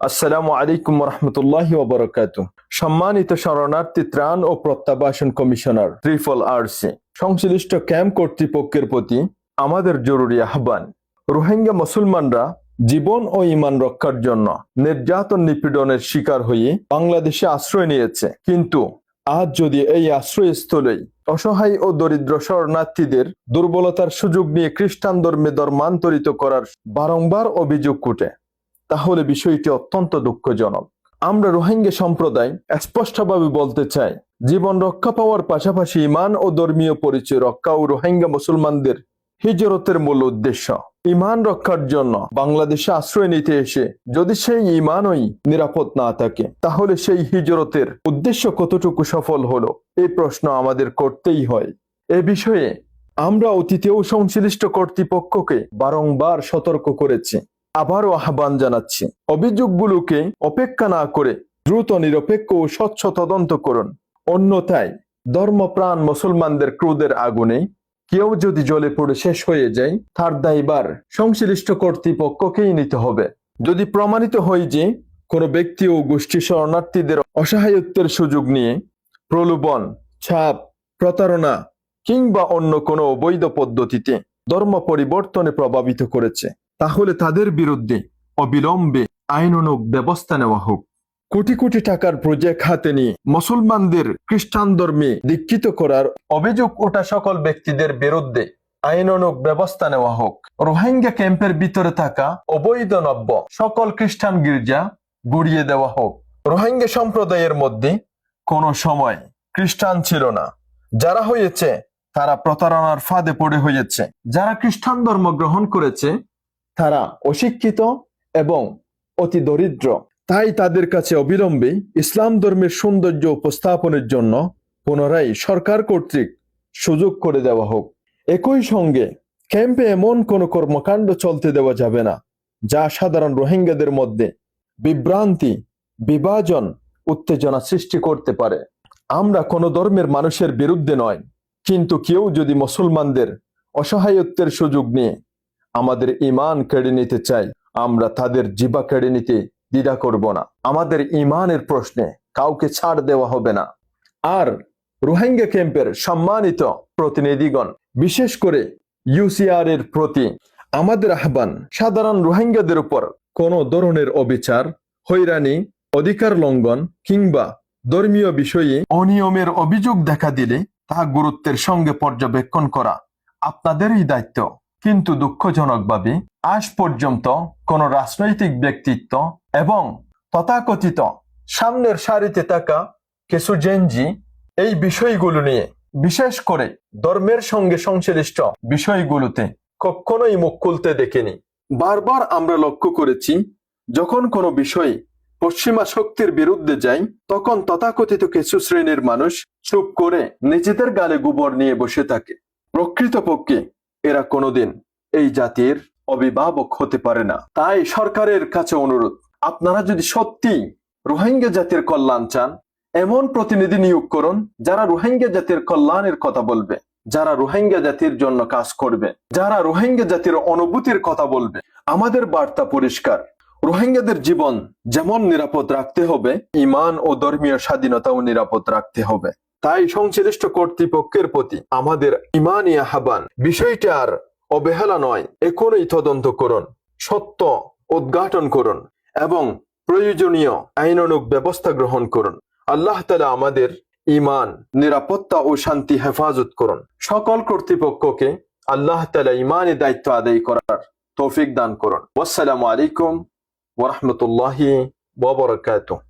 আসসালামু আলাইকুম রহমতুল্লাহি ওয়া বারাকাতুহু। সম্মানিত শরণার্থী ত্রাণ ও প্রত্যাবাসন কমিশনার RRC সংশ্লিষ্ট ক্যাম্প কর্তৃপক্ষের প্রতি আমাদের জরুরি আহ্বান। রোহিঙ্গা মুসলমানরা জীবন ও ঈমান রক্ষার জন্য নির্যাতন নিপীড়নের শিকার হয়ে বাংলাদেশে আশ্রয় নিয়েছে, কিন্তু আজ যদি এই আশ্রয়স্থলেই অসহায় ও দরিদ্র শরণার্থীদের দুর্বলতার সুযোগ নিয়ে খ্রিস্টান ধর্মে ধর্মান্তরিত করার বারংবার অভিযোগ ওঠে, তাহলে বিষয়টি অত্যন্ত দুঃখজনক। আমরা রোহিঙ্গা সম্প্রদায় স্পষ্টভাবে বলতে চাই, জীবন রক্ষা পাওয়ার পাশাপাশি ঈমান ও ধর্মীয় পরিচয় রক্ষা ও রোহিঙ্গা মুসলমানদের হিজরতের মূল উদ্দেশ্য। ঈমান রক্ষার জন্য বাংলাদেশে আশ্রয় নিতে এসে যদি সেই ঈমানই নিরাপদ না থাকে, তাহলে সেই হিজরতের উদ্দেশ্য কতটুকু সফল হলো, এই প্রশ্ন আমাদের করতেই হয়। এ বিষয়ে আমরা অতীতেও সংশ্লিষ্ট কর্তৃপক্ষকে বারংবার সতর্ক করেছি, আবারও আহ্বান জানাচ্ছি, অভিযোগগুলোকে অপেক্ষা না করে দ্রুত নিরপেক্ষ ও স্বচ্ছ তদন্ত করুন। অন্যথায় ধর্মপ্রাণ মুসলমানদের ক্রোধের আগুনে কেউ যদি জ্বলে পড়ে শেষ হয়ে যায়, তার দায়ভার সংশ্লিষ্ট কর্তৃপক্ষকেই নিতে হবে। যদি প্রমাণিত হয় যে কোনো ব্যক্তি ও গোষ্ঠী শরণার্থীদের অসহায়ত্বের সুযোগ নিয়ে প্রলোভন, ছাপ, প্রতারণা কিংবা অন্য কোনো অবৈধ পদ্ধতিতে ধর্ম পরিবর্তনে প্রভাবিত করেছে, তাহলে তাদের বিরুদ্ধে অবিলম্বে আইনানুগ ব্যবস্থা নেওয়া হোক। কোটি কোটি টাকার প্রজেক্ট হাতে নিয়ে মুসলমানদের খ্রিস্টান ধর্মে দীক্ষিত করার অভিযোগ ওঠা সকল ব্যক্তিদের বিরুদ্ধে আইনানুগ ব্যবস্থা নেওয়া হোক। রোহিঙ্গা ক্যাম্পের ভিতরে থাকা অবৈধ নব্য সকল খ্রিস্টান গির্জা গুড়িয়ে দেওয়া হোক। রোহিঙ্গা সম্প্রদায়ের মধ্যে কোনো সময় খ্রিস্টান ছিল না। যারা হয়েছে তারা প্রতারণার ফাঁদে পড়ে হয়েছে। যারা খ্রিস্টান ধর্ম গ্রহণ করেছে তারা অশিক্ষিত এবং অতি দরিদ্র। তাই তাদের কাছে অবিলম্বে ইসলাম ধর্মের সৌন্দর্য উপস্থাপনের জন্য পুনরায় সরকার কর্তৃক সুযোগ করে দেওয়া হোক। একই সঙ্গে ক্যাম্পে এমন কোনো কর্মকাণ্ড চলতে দেওয়া যাবে না যা সাধারণ রোহিঙ্গাদের মধ্যে বিভ্রান্তি, বিভাজন, উত্তেজনা সৃষ্টি করতে পারে। আমরা কোনো ধর্মের মানুষের বিরুদ্ধে নয়, কিন্তু কেউ যদি মুসলমানদের অসহায়ত্বের সুযোগ নিয়ে আমাদের ঈমান কেড়ে নিতে চাই, আমরা তাদের জিহ্বা কেড়ে নিতে দ্বিধা করব না। আমাদের ঈমানের প্রশ্নে কাউকে ছাড় দেওয়া হবে না। আর রোহিঙ্গা ক্যাম্পের সম্মানিত প্রতিনিধিগণ, বিশেষ করে UCR এর প্রতি আমাদের আহ্বান, সাধারণ রোহিঙ্গাদের উপর কোনো ধরনের অবিচার, হয়রানি, অধিকার লঙ্ঘন কিংবা ধর্মীয় বিষয়ে অনিয়মের অভিযোগ দেখা দিলে তা গুরুত্বের সঙ্গে পর্যবেক্ষণ করা আপনাদেরই দায়িত্ব। কিন্তু দুঃখজনকভাবে আজ পর্যন্ত কোন রাজনৈতিক ব্যক্তিত্ব এবং তথাকথিত সামনের সারিতে থাকা কিছু জেনজি এই বিষয়গুলো নিয়ে, বিশেষ করে ধর্মের সঙ্গে সংশ্লিষ্ট বিষয়গুলোতে কখনোই মুখ খুলতে দেখেনি। বারবার আমরা লক্ষ্য করেছি, যখন কোনো বিষয় পশ্চিমা শক্তির বিরুদ্ধে যায়, তখন তথাকথিত কিছু শ্রেণীর মানুষ চুপ করে নিজেদের গালে গোবর নিয়ে বসে থাকে। প্রকৃতপক্ষে এরা কোনোদিন এই জাতির অভিভাবক হতে পারে না। তাই সরকারের কাছে অনুরোধ, আপনারা যদি সত্যি রোহিঙ্গা জাতির কল্যাণ চান, এমন প্রতিনিধি নিয়োগ করুন যারা রোহিঙ্গা জাতির কল্যাণের কথা বলবে, যারা রোহিঙ্গা জাতির জন্য কাজ করবে, যারা রোহিঙ্গা জাতির অনুভূতির কথা বলবে। আমাদের বার্তা পরিষ্কার, রোহিঙ্গাদের জীবন যেমন নিরাপদ রাখতে হবে, ঈমান ও ধর্মীয় স্বাধীনতাও নিরাপদ রাখতে হবে। তাই সংশ্লিষ্ট কর্তৃপক্ষের প্রতি আমাদের ঈমানি আহ্বান, বিষয়টি আর অবহেলা নয়, এখনই তদন্ত করুন, সত্য উদ্ঘাটন করুন এবং প্রয়োজনীয় আইনানুগ ব্যবস্থা গ্রহণ করুন। আল্লাহ তাআলা আমাদের ঈমান, নিরাপত্তা ও শান্তি হেফাজত করুন। সকল কর্তৃপক্ষকে আল্লাহ তাআলা ঈমানি দায়িত্ব আদায় করার তৌফিক দান করুন। আসসালামু আলাইকুম ওয়া রাহমাতুল্লাহি ওয়া বারাকাতুহু।